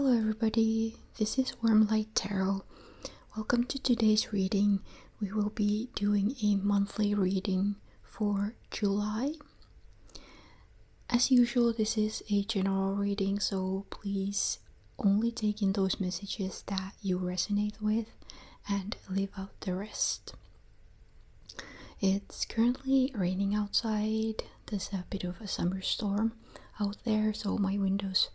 Hello everybody, this is Wormlight Tarot. Welcome to today's reading. We will be doing a monthly reading for July. As usual, this is a general reading, so please only take in those messages that you resonate with and leave out the rest. It's currently raining outside. There's a bit of a summer storm out there, so my windows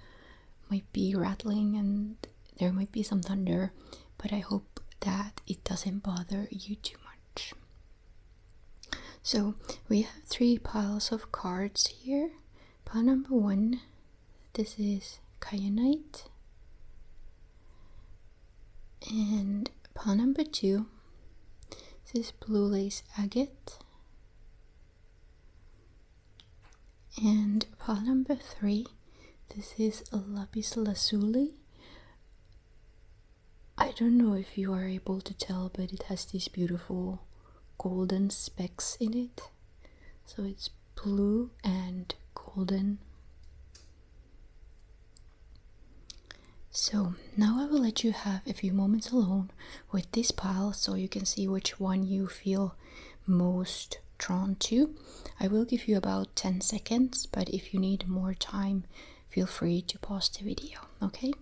might be rattling and there might be some thunder, but I hope that it doesn't bother you too much. So we have 3 piles of cards here. Pile number 1, this is Kyanite, and pile number 2, this is blue lace agate, and pile number 3, this is Lapis Lazuli. I don't know if you are able to tell, but it has these beautiful golden specks in it. So it's blue and golden. So now I will let you have a few moments alone with this pile so you can see which one you feel most drawn to. I will give you about 10 seconds, but if you need more time, feel free to pause the video, okay?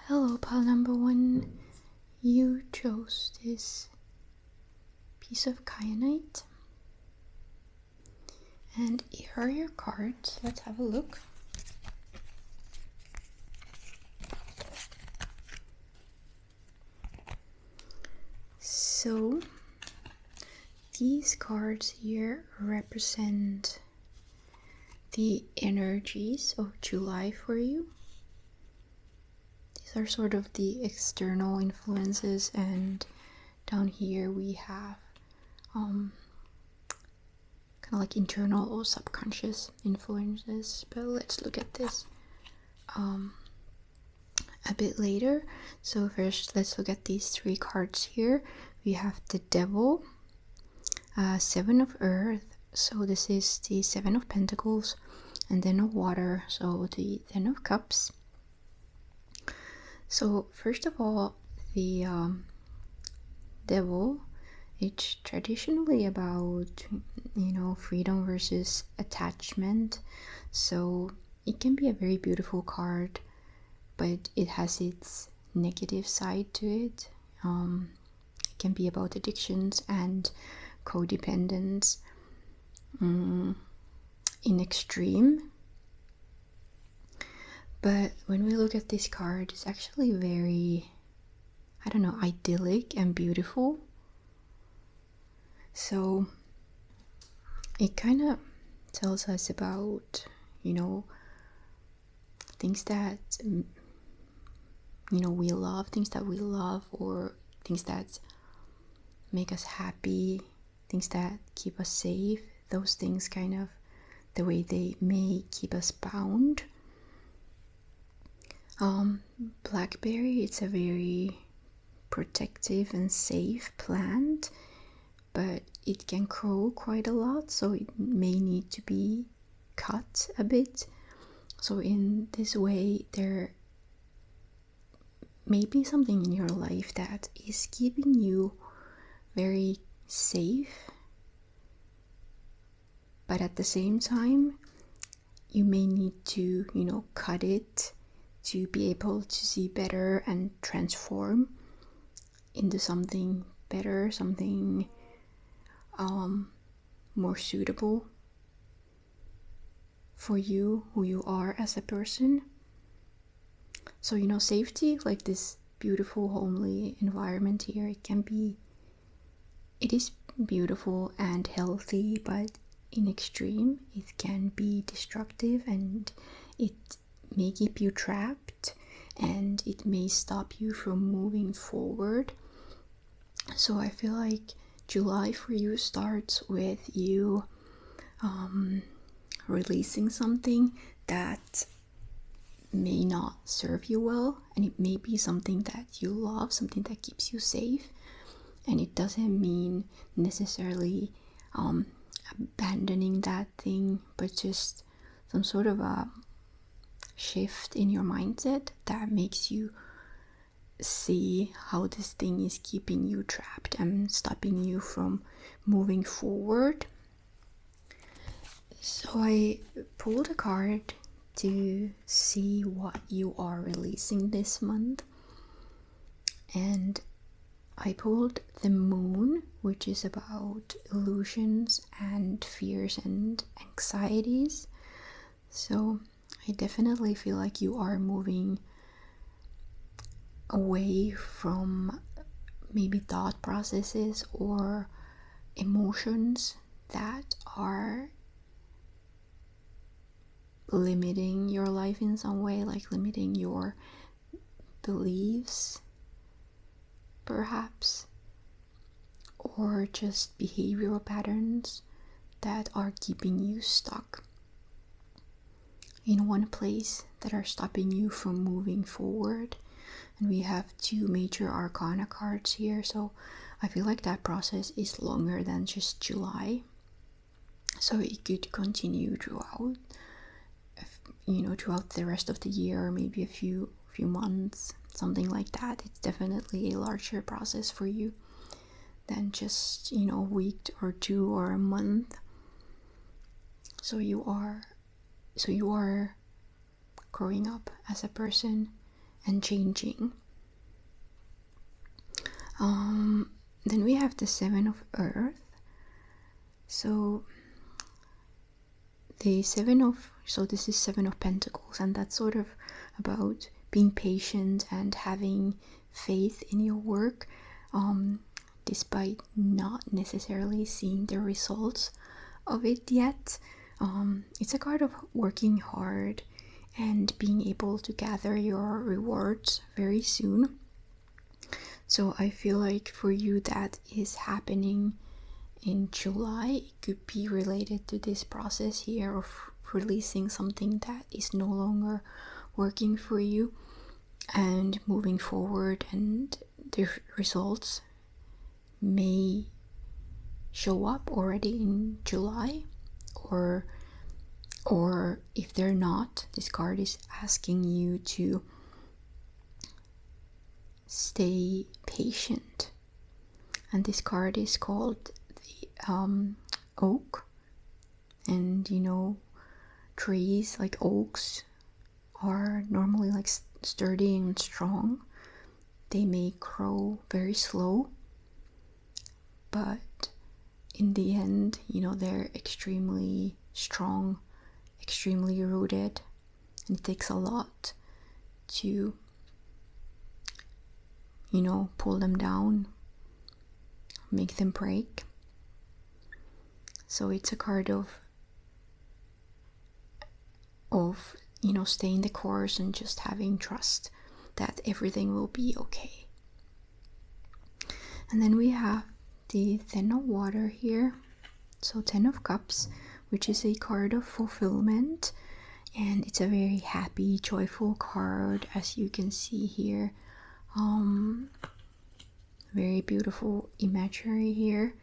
Hello, pile number 1. You chose this piece of kyanite. And here are your cards. Let's have a look. So, these cards here represent the energies of July for you. These are sort of the external influences, and down here we have kind of like internal or subconscious influences. But let's look at this a bit later. So first, let's look at these 3 cards here. We have the Devil, 7 of Earth, so this is the 7 of Pentacles, and then of Water, so the 10 of Cups. So first of all, the Devil, it's traditionally about, freedom versus attachment. So it can be a very beautiful card, but it has its negative side to it. It can be about addictions and codependence in extreme. But when we look at this card, it's actually very, idyllic and beautiful. So it kind of tells us about, things that, we love, or things that make us happy, things that keep us safe, those things kind of the way they may keep us bound. Blackberry, it's a very protective and safe plant, but it can grow quite a lot, so it may need to be cut a bit. So in this way, there may be something in your life that is keeping you very safe, but at the same time, you may need to, cut it to be able to see better and transform into something better, something more suitable for you, who you are as a person. So, safety, like this beautiful homely environment here, it is beautiful and healthy, but in extreme, it can be destructive, and it may keep you trapped, and it may stop you from moving forward. So I feel like July for you starts with you releasing something that may not serve you well, and it may be something that you love, something that keeps you safe, and it doesn't mean necessarily abandoning that thing, but just some sort of a shift in your mindset that makes you see how this thing is keeping you trapped and stopping you from moving forward. So I pulled a card to see what you are releasing this month, and I pulled the moon, which is about illusions and fears and anxieties. So I definitely feel like you are moving away from maybe thought processes or emotions that are limiting your life in some way, like limiting your beliefs perhaps, or just behavioral patterns that are keeping you stuck in one place, that are stopping you from moving forward. And we have 2 major arcana cards here, so I feel like that process is longer than just July, so it could continue throughout the rest of the year, or maybe a few months, something like that. It's definitely a larger process for you than just a week or 2 or a month. So you are growing up as a person and changing. Then we have the 7 of Earth. So this is 7 of Pentacles, and that's sort of about being patient and having faith in your work, despite not necessarily seeing the results of it yet. It's a card of working hard and being able to gather your rewards very soon. So I feel like for you that is happening in July. It could be related to this process here of releasing something that is no longer working for you and moving forward, and the results may show up already in July, or if they're not, this card is asking you to stay patient. And this card is called the oak, and trees like oaks are normally like sturdy and strong. They may grow very slow, but in the end, they're extremely strong, extremely rooted, and it takes a lot to pull them down, make them break. So it's a card of staying the course and just having trust that everything will be okay. And then we have the 10 of Water here, so 10 of Cups, which is a card of fulfillment, and it's a very happy, joyful card, as you can see here. Very beautiful imagery here.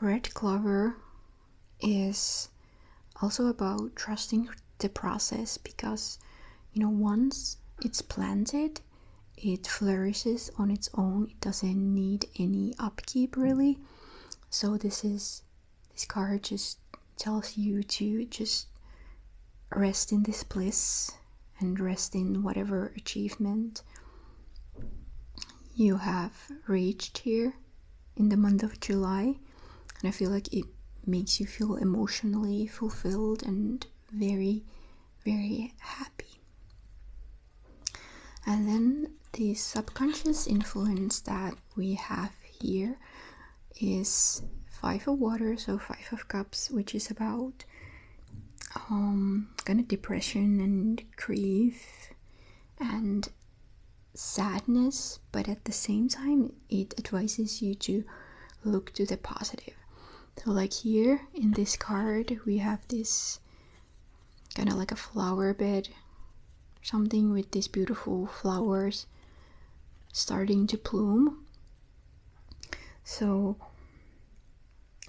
Red clover is also about trusting the process, because once it's planted, it flourishes on its own. It doesn't need any upkeep really. So this card just tells you to just rest in this bliss and rest in whatever achievement you have reached here in the month of July. And I feel like it makes you feel emotionally fulfilled and very, very happy. And then the subconscious influence that we have here is 5 of Water, so 5 of Cups, which is about kind of depression and grief and sadness, but at the same time it advises you to look to the positive. So like here in this card we have this kind of like a flower bed, something with these beautiful flowers starting to bloom. So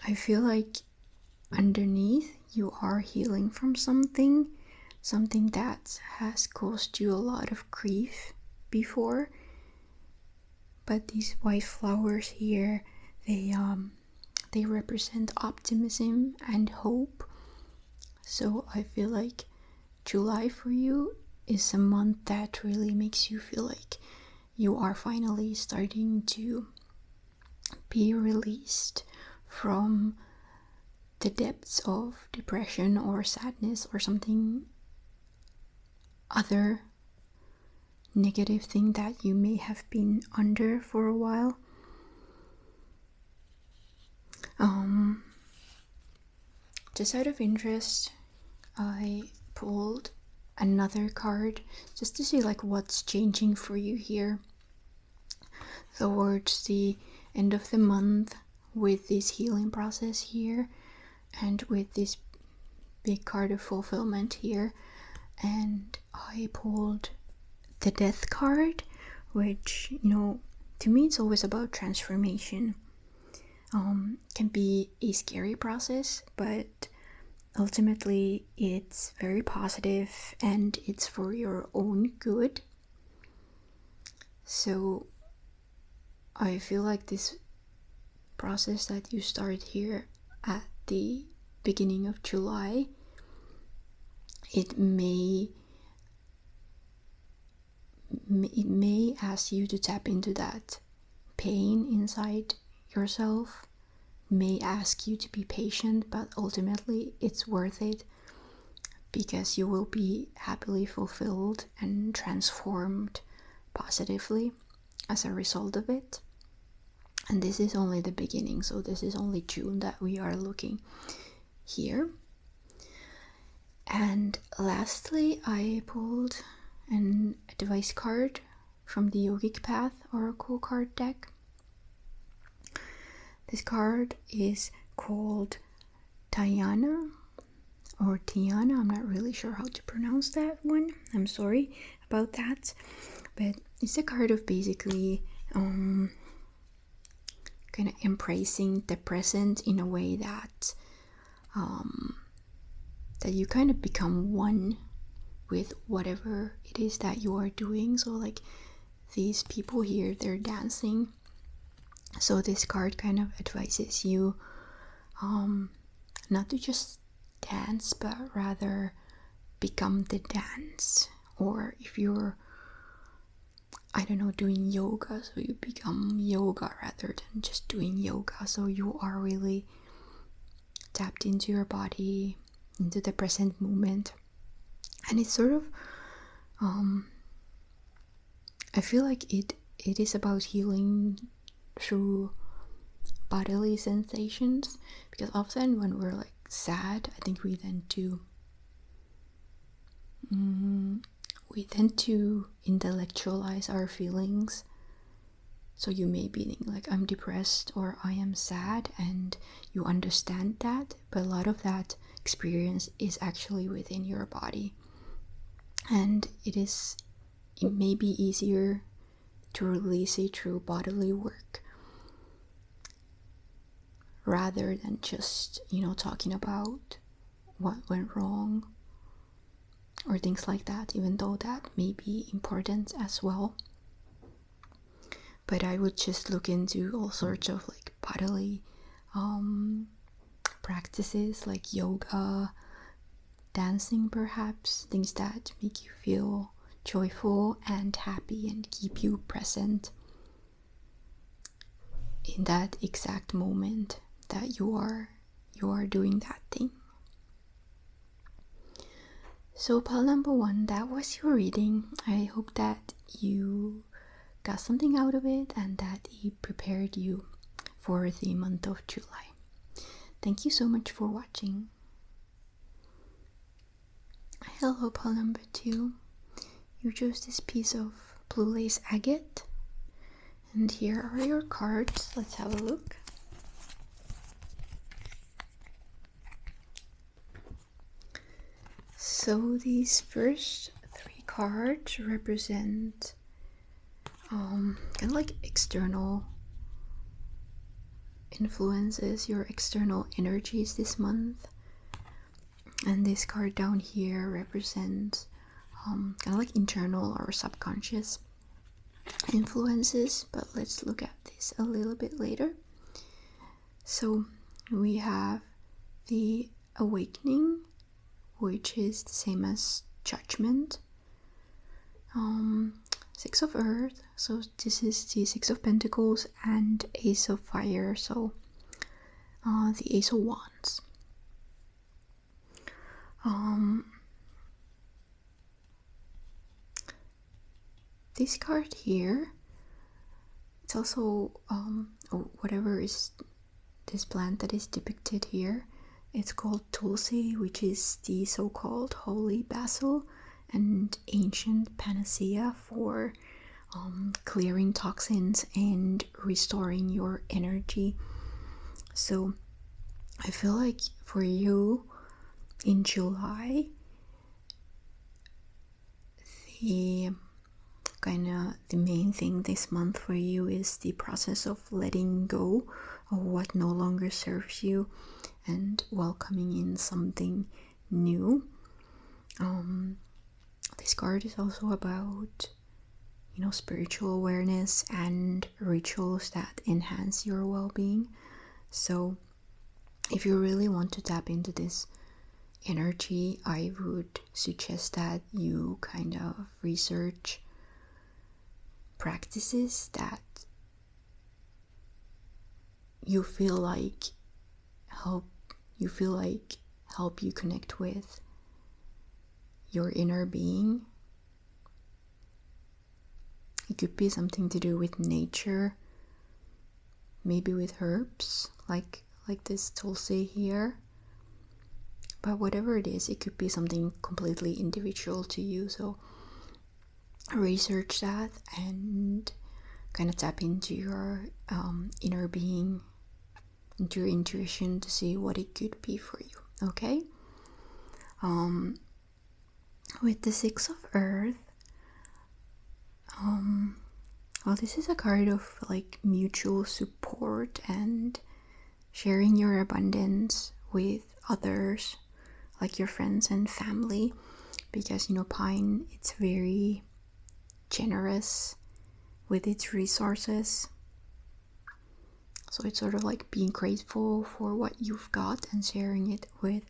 I feel like underneath you are healing from something that has caused you a lot of grief before. But these white flowers here, they represent optimism and hope. So I feel like July for you is a month that really makes you feel like you are finally starting to be released from the depths of depression or sadness or something other negative thing that you may have been under for a while. Just out of interest, I pulled another card just to see like what's changing for you here towards the end of the month with this healing process here and with this big card of fulfillment here. And I pulled the Death card, which, you know, to me it's always about transformation. Can be a scary process, but ultimately it's very positive and it's for your own good. So I feel like this process that you start here at the beginning of July, it may ask you to tap into that pain inside yourself, may ask you to be patient, but ultimately it's worth it because you will be happily fulfilled and transformed positively as a result of it. And this is only the beginning, so this is only June that we are looking here. And lastly, I pulled an advice card from the Yogic Path Oracle card deck. This card is called Tiana or Tiana. I'm not really sure how to pronounce that one. I'm sorry about that. But it's a card of basically kind of embracing the present in a way that that you kind of become one with whatever it is that you are doing. So like these people here, they're dancing. So this card kind of advises you not to just dance, but rather become the dance. Or if you're, I don't know, doing yoga, so you become yoga rather than just doing yoga. So you are really tapped into your body, into the present moment. And it's sort of, I feel like it is about healing through bodily sensations, because often when we're like sad, I think we tend to intellectualize our feelings. So you may be thinking like, I'm depressed or I am sad, and you understand that, but a lot of that experience is actually within your body, and it may be easier to release it through bodily work rather than just, you know, talking about what went wrong or things like that, even though that may be important as well. But I would just look into all sorts of like bodily practices like yoga, dancing perhaps, things that make you feel joyful and happy and keep you present in that exact moment that you are doing that thing. So pile number 1, that was your reading. I hope that you got something out of it and that it prepared you for the month of July. Thank you so much for watching. Hello, pile number 2. You chose this piece of blue lace agate, and here are your cards. Let's have a look. So these first 3 cards represent kind of like external influences, your external energies this month. And this card down here represents kind of like internal or subconscious influences, but let's look at this a little bit later. So we have the awakening, which is the same as judgment. 6 of Earth, so this is the 6 of Pentacles, and Ace of Fire, so the Ace of Wands. This card here, it's also whatever is this plant that is depicted here, it's called Tulsi, which is the so-called holy basil and ancient panacea for clearing toxins and restoring your energy. So I feel like for you in July, the main thing this month for you is the process of letting go of what no longer serves you and welcoming in something new. This card is also about, spiritual awareness and rituals that enhance your well-being. So if you really want to tap into this energy, I would suggest that you kind of research practices that you feel like help you connect with your inner being. It could be something to do with nature, maybe with herbs like this Tulsi here. But whatever it is, it could be something completely individual to you. So research that and kind of tap into your inner being, into your intuition to see what it could be for you. Okay? With the 6 of Earth, well, this is a card of like mutual support and sharing your abundance with others, like your friends and family, because Pine, it's very generous with its resources. So it's sort of like being grateful for what you've got and sharing it with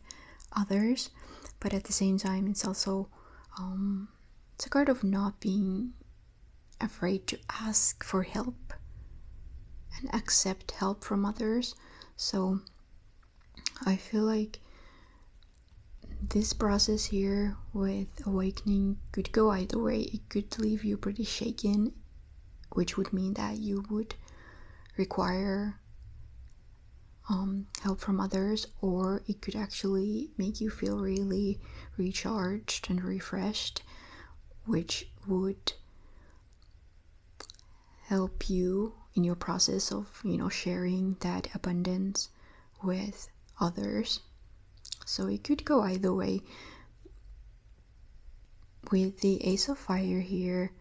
others. But at the same time, it's also it's a card of not being afraid to ask for help and accept help from others. So I feel like this process here with awakening could go either way. It could leave you pretty shaken, which would mean that you would require help from others, or it could actually make you feel really recharged and refreshed, which would help you in your process of sharing that abundance with others. So it could go either way. With the Ace of Fire here,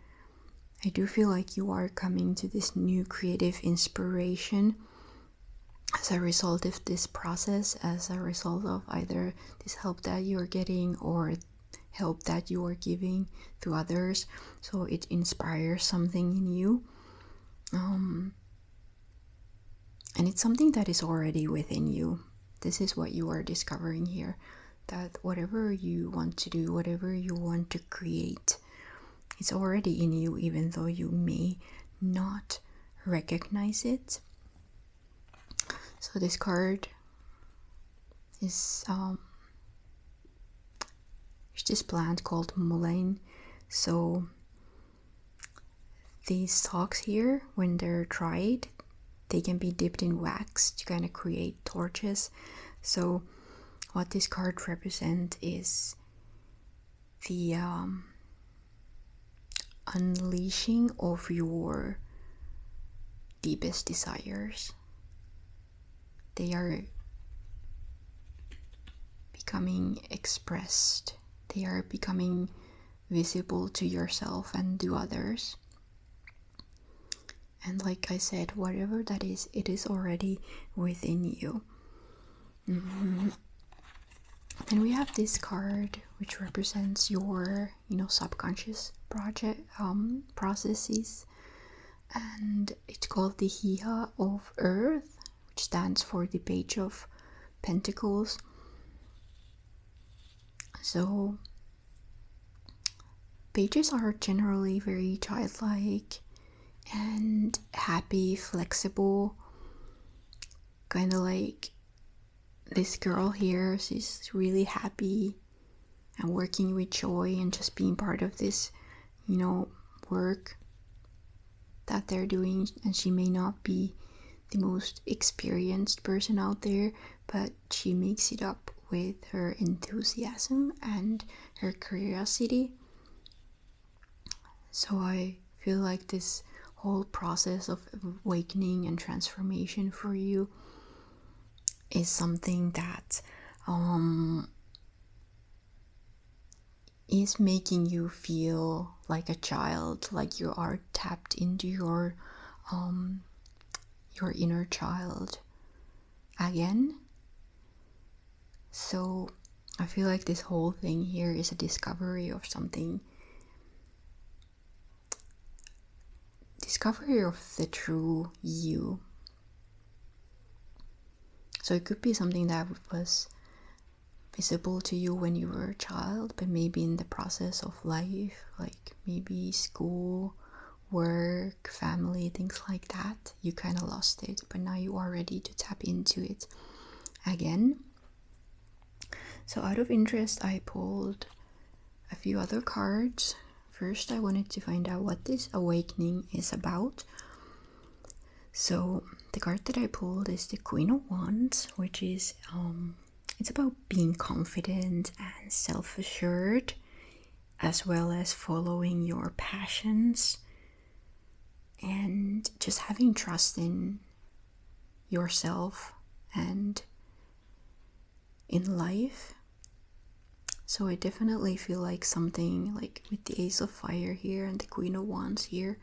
I do feel like you are coming to this new creative inspiration as a result of this process, as a result of either this help that you're getting or help that you are giving to others. So it inspires something in you. And it's something that is already within you. This is what you are discovering here, that whatever you want to do, whatever you want to create, it's already in you, even though you may not recognize it. So this card is this plant called mullein. So these stalks here, when they're dried, they can be dipped in wax to kind of create torches. So what this card represents is the unleashing of your deepest desires. They are becoming expressed. they are becoming visible to yourself and to others. And like I said, whatever that is, it is already within you. Then we have this card, which represents your, subconscious processes, and it's called the Hia of Earth, which stands for the Page of Pentacles. So pages are generally very childlike and happy, flexible, kind of like this girl here. She's really happy and working with joy and just being part of this, work that they're doing. And she may not be the most experienced person out there, but she makes it up with her enthusiasm and her curiosity. So I feel like this whole process of awakening and transformation for you is something that is making you feel like a child, like you are tapped into your inner child again. So I feel like this whole thing here is a discovery of something. Discovery of the true you. So it could be something that was visible to you when you were a child, but maybe in the process of life, like maybe school, work, family, things like that, you kind of lost it, but now you are ready to tap into it again. So out of interest, I pulled a few other cards. First, I wanted to find out what this awakening is about. So the card that I pulled is the Queen of Wands, which is it's about being confident and self-assured, as well as following your passions and just having trust in yourself and in life. So I definitely feel like something like with the Ace of Fire here and the Queen of Wands here,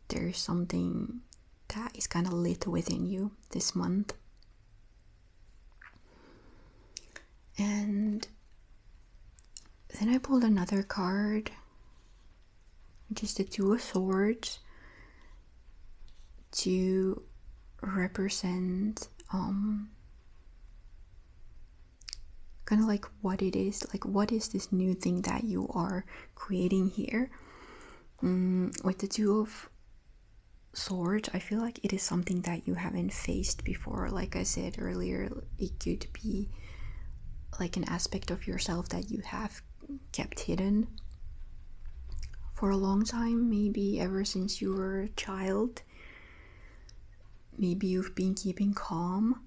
there's something that is kind of lit within you this month. And then I pulled another card, which is the Two of Swords, to represent kind of like what it is, like what is this new thing that you are creating here. With the Two of Swords, I feel like it is something that you haven't faced before. Like I said earlier, it could be like an aspect of yourself that you have kept hidden for a long time, maybe ever since you were a child. Maybe you've been keeping calm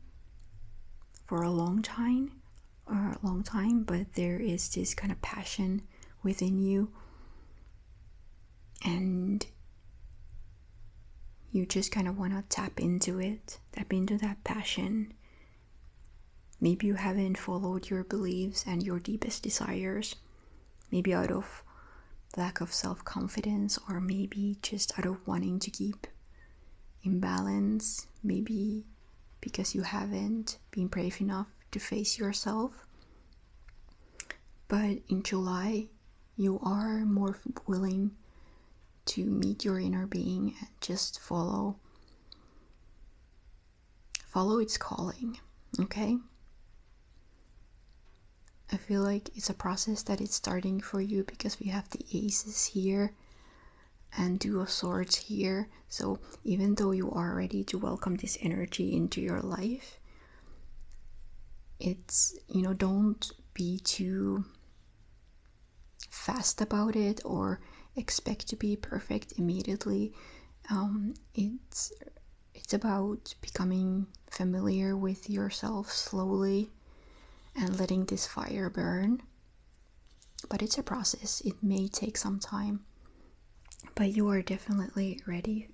for a long time, but there is this kind of passion within you, and you just kind of want to tap into that passion. Maybe you haven't followed your beliefs and your deepest desires, maybe out of lack of self-confidence, or maybe just out of wanting to keep in balance, maybe because you haven't been brave enough to face yourself. But in July, you are more willing to meet your inner being and just follow its calling, okay? I feel like it's a process that is starting for you because we have the Aces here and Two of Swords here. So even though you are ready to welcome this energy into your life, it's, don't be too fast about it or expect to be perfect immediately. It's about becoming familiar with yourself slowly and letting this fire burn. But it's a process. It may take some time, but you are definitely ready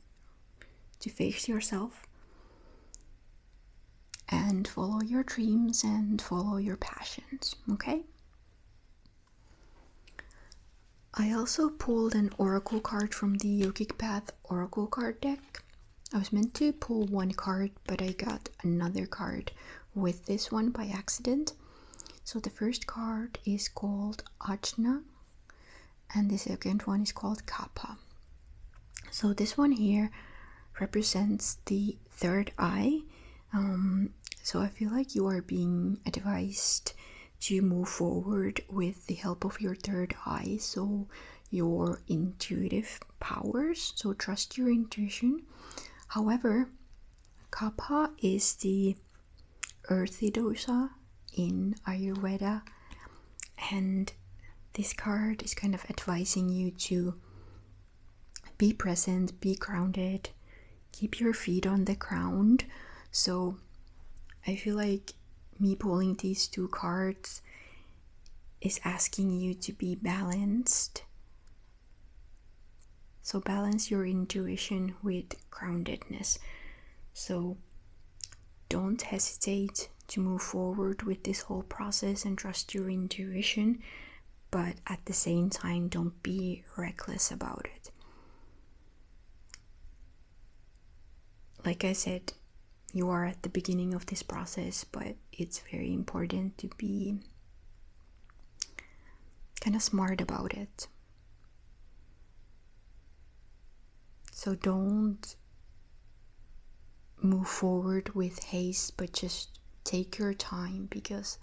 to face yourself and follow your dreams and follow your passions, okay? I also pulled an oracle card from the Yogic Path oracle card deck. I was meant to pull one card, but I got another card with this one by accident. So the first card is called Ajna, and the second one is called Kappa. So this one here represents the third eye. So I feel like you are being advised to move forward with the help of your third eye, so your intuitive powers. So trust your intuition. However, Kapha is the earthy dosa in Ayurveda, and this card is kind of advising you to be present, be grounded, keep your feet on the ground. So I feel like me pulling these two cards is asking you to be balanced. So balance your intuition with groundedness. So don't hesitate to move forward with this whole process and trust your intuition, but at the same time, don't be reckless about it. Like I said, you are at the beginning of this process, but it's very important to be kind of smart about it. So don't move forward with haste, but just take your time, because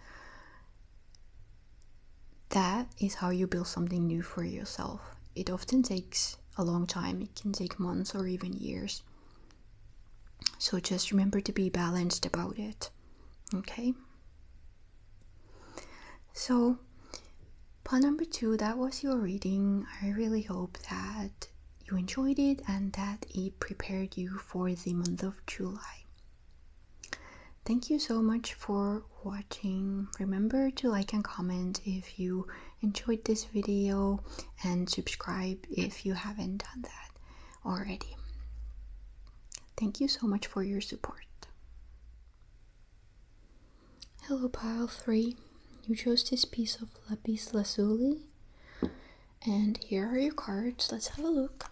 that is how you build something new for yourself. It often takes a long time. It can take months or even years. So just remember to be balanced about it. Okay? So, part number 2, that was your reading. I really hope that you enjoyed it and that it prepared you for the month of July. Thank you so much for watching. Remember to like and comment if you enjoyed this video, and subscribe if you haven't done that already. Thank you so much for your support. Hello, pile 3. You chose this piece of Lapis Lazuli, and here are your cards. Let's have a look.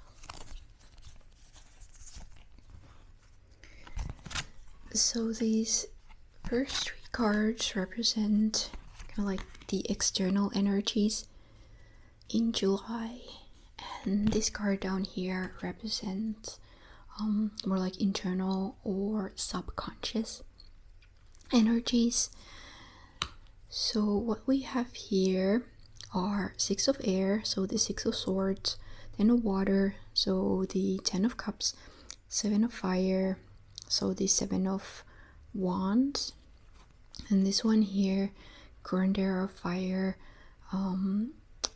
So these first 3 cards represent kind of like the external energies in July, and this card down here represents more like internal or subconscious energies. So what we have here are 6 of air, so the 6 of swords, 10 of water, so the 10 of cups, 7 of fire, so the 7 of wands, and this one here, current of fire,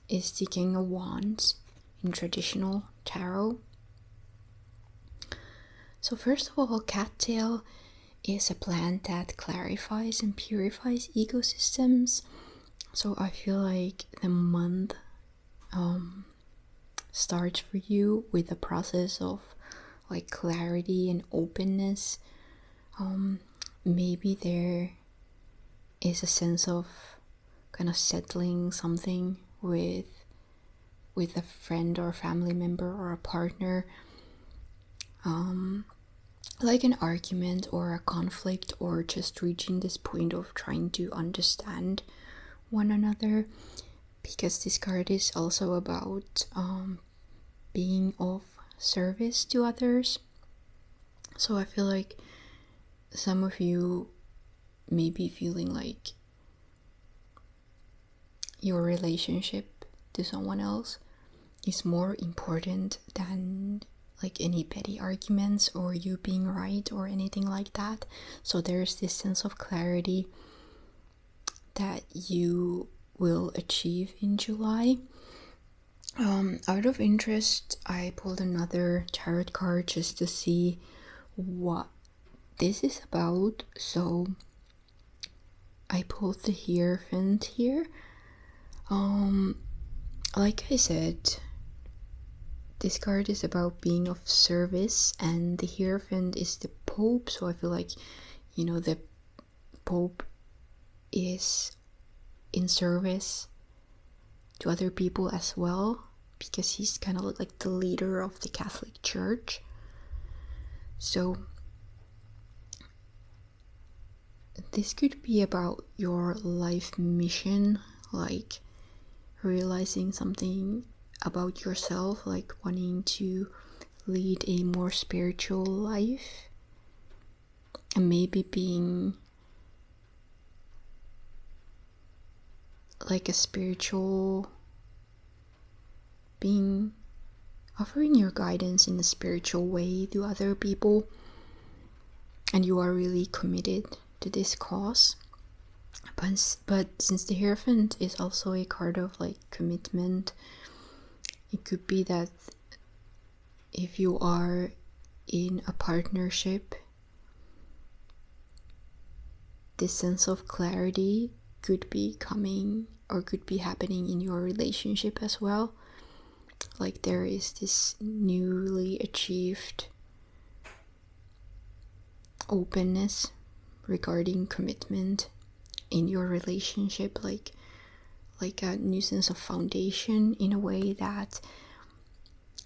is the king of wands in traditional tarot. So first of all, cattail is a plant that clarifies and purifies ecosystems. So I feel like the month starts for you with a process of like clarity and openness. Maybe there is a sense of kind of settling something with a friend or family member or a partner, like an argument or a conflict, or just reaching this point of trying to understand one another, because this card is also about being of service to others. So I feel like some of you may be feeling like your relationship to someone else is more important than like any petty arguments or you being right or anything like that. So there's this sense of clarity that you will achieve in July. Out of interest, I pulled another tarot card just to see what this is about. So I pulled the Hierophant here. Like I said, this card is about being of service, and the Hierophant is the Pope. So I feel like, you know, the Pope is in service to other people as well. because he's kind of like the leader of the Catholic Church. So this could be about your life mission, like realizing something about yourself, like wanting to lead a more spiritual life, and maybe being like a spiritual being, offering your guidance in a spiritual way to other people, and you are really committed to this cause. But since the Hierophant is also a card of like commitment, it could be that if you are in a partnership, this sense of clarity could be coming or could be happening in your relationship as well. Like there is this newly achieved openness regarding commitment in your relationship, like a new sense of foundation in a way that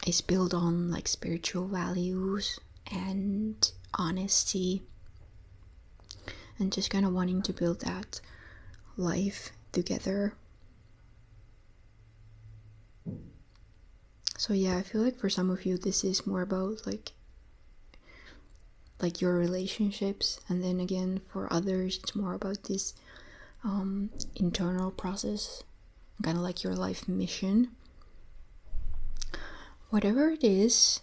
is built on like spiritual values and honesty, and just kind of wanting to build that life together. So yeah, I feel like for some of you this is more about like your relationships, and then again for others it's more about this internal process, kind of like your life mission. Whatever it is,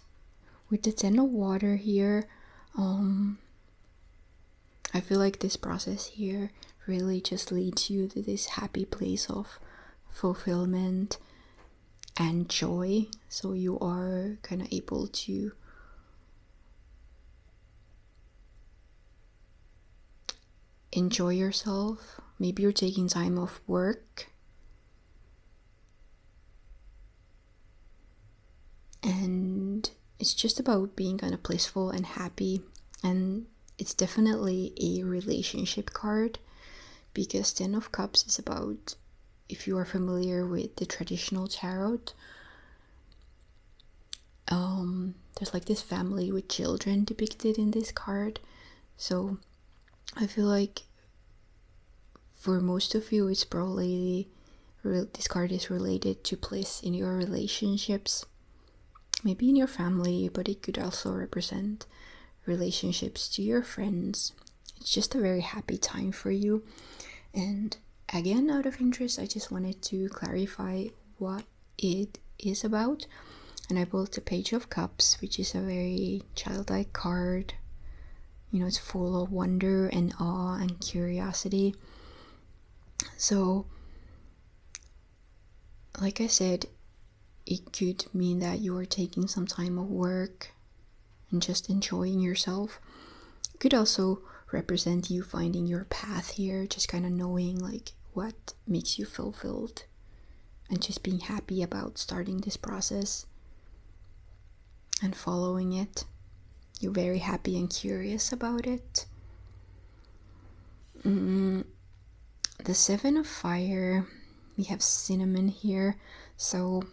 with the 10 of water here, I feel like this process here really just leads you to this happy place of fulfillment and joy. So you are kind of able to enjoy yourself. Maybe you're taking time off work, and it's just about being kind of blissful and happy. And it's definitely a relationship card, because 10 of Cups is about, if you are familiar with the traditional tarot, there's like this family with children depicted in this card. So I feel like for most of you it's probably this card is related to bliss in your relationships, maybe in your family, but it could also represent relationships to your friends. It's just a very happy time for you. And again, out of interest, I just wanted to clarify what it is about. And I pulled the Page of Cups, which is a very childlike card. You know, it's full of wonder and awe and curiosity. So, like I said, it could mean that you are taking some time off work and just enjoying yourself. It could also represent you finding your path here, just kind of knowing like what makes you fulfilled and just being happy about starting this process and following it. You're very happy and curious about it. The 7 of Fire, we have cinnamon here. So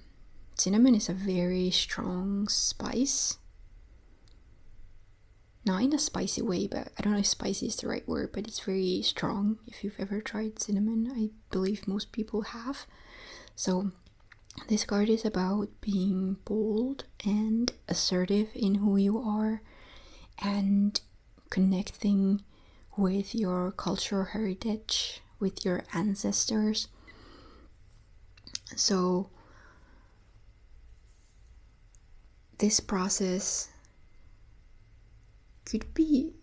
cinnamon is a very strong spice. Not in a spicy way, but I don't know if spicy is the right word, but it's very strong. If you've ever tried cinnamon, I believe most people have. So this card is about being bold and assertive in who you are and connecting with your cultural heritage, with your ancestors. So this process could be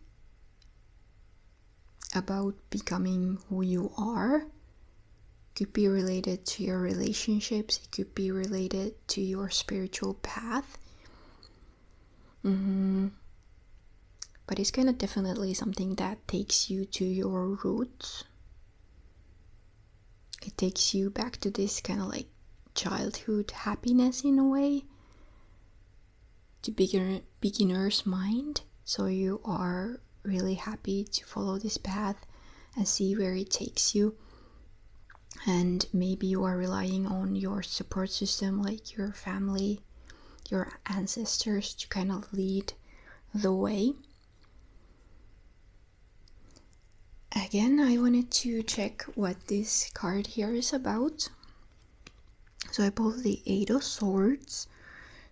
about becoming who you are. Could be related to your relationships. It could be related to your spiritual path. But it's kind of definitely something that takes you to your roots. It takes you back to this kind of like childhood happiness in a way, to beginner's mind. So you are really happy to follow this path and see where it takes you. and maybe you are relying on your support system, like your family, your ancestors, to kind of lead the way. Again, I wanted to check what this card here is about. So I pulled the Eight of Swords.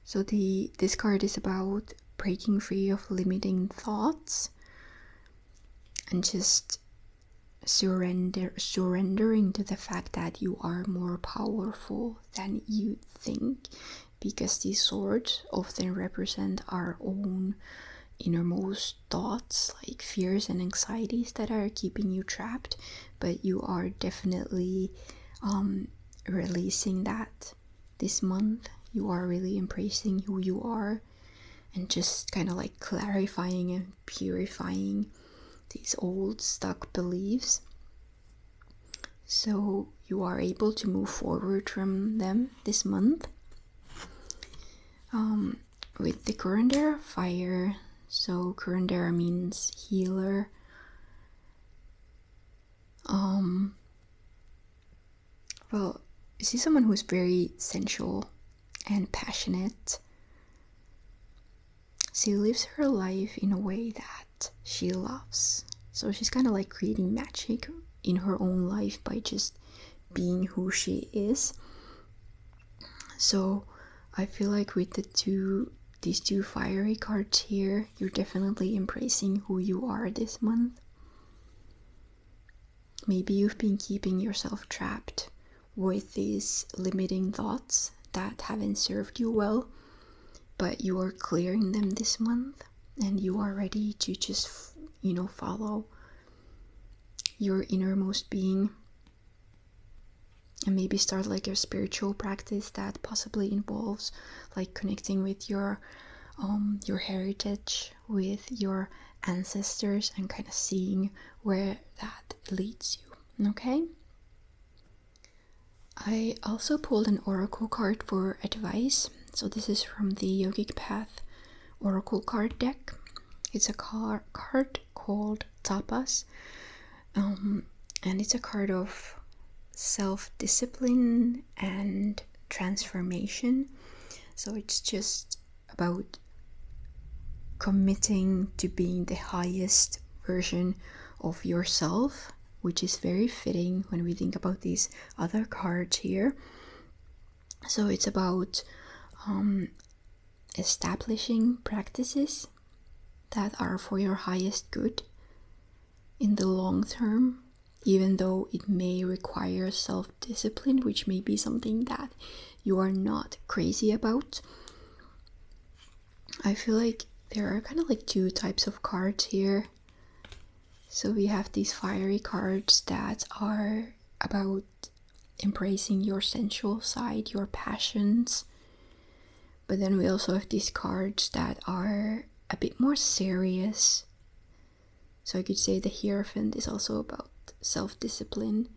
So this card is about breaking free of limiting thoughts and just surrendering to the fact that you are more powerful than you think, because these swords often represent our own innermost thoughts, like fears and anxieties that are keeping you trapped, but you are definitely releasing that this month. You are really embracing who you are and just kind of like clarifying and purifying these old stuck beliefs, so you are able to move forward from them this month. With the Curandera fire, so Curandera means healer. Well, this is someone who's very sensual and passionate. She lives her life in a way that she loves. So she's kind of like creating magic in her own life by just being who she is. So I feel like with these two fiery cards here, you're definitely embracing who you are this month. Maybe you've been keeping yourself trapped with these limiting thoughts that haven't served you well, but you are clearing them this month, and you are ready to just, follow your innermost being, and maybe start like a spiritual practice that possibly involves like connecting with your heritage, with your ancestors, and kind of seeing where that leads you. Okay, I also pulled an oracle card for advice. So this is from the Yogic Path oracle card deck. It's a card called Tapas, and it's a card of self-discipline and transformation. So it's just about committing to being the highest version of yourself, which is very fitting when we think about these other cards here. So it's about establishing practices that are for your highest good in the long term, even though it may require self-discipline, which may be something that you are not crazy about. I feel like there are kind of like two types of cards here. So we have these fiery cards that are about embracing your sensual side, your passions. But then we also have these cards that are a bit more serious. So I could say the Hierophant is also about self-discipline.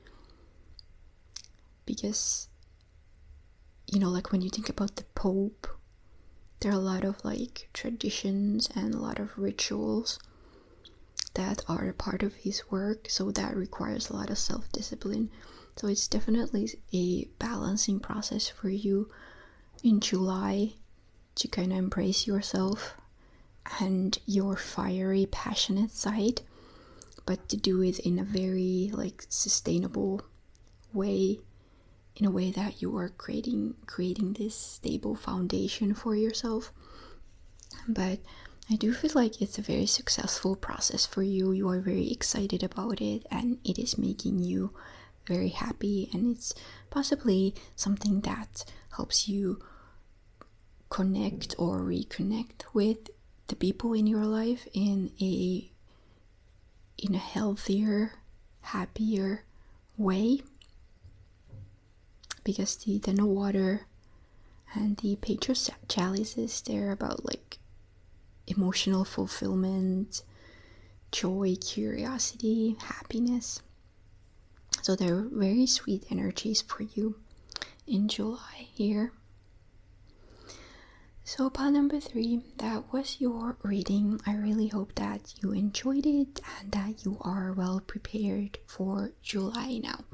Because, like when you think about the Pope, there are a lot of like traditions and a lot of rituals that are a part of his work. So that requires a lot of self-discipline. So it's definitely a balancing process for you in July to kind of embrace yourself and your fiery, passionate side, but to do it in a very like sustainable way, in a way that you are creating this stable foundation for yourself. But I do feel like it's a very successful process for you. You are very excited about it, and it is making you very happy, and it's possibly something that helps you connect or reconnect with the people in your life in a healthier, happier way. Because the Ten Water and the Page of Chalices, they're about like emotional fulfillment, joy, curiosity, happiness. So they're very sweet energies for you in July here. So pile number 3, that was your reading. I really hope that you enjoyed it and that you are well prepared for July now.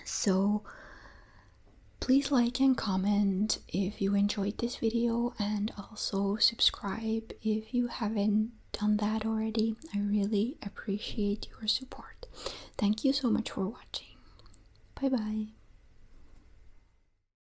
So please like and comment if you enjoyed this video, and also subscribe if you haven't done that already. I really appreciate your support. Thank you so much for watching. Bye bye.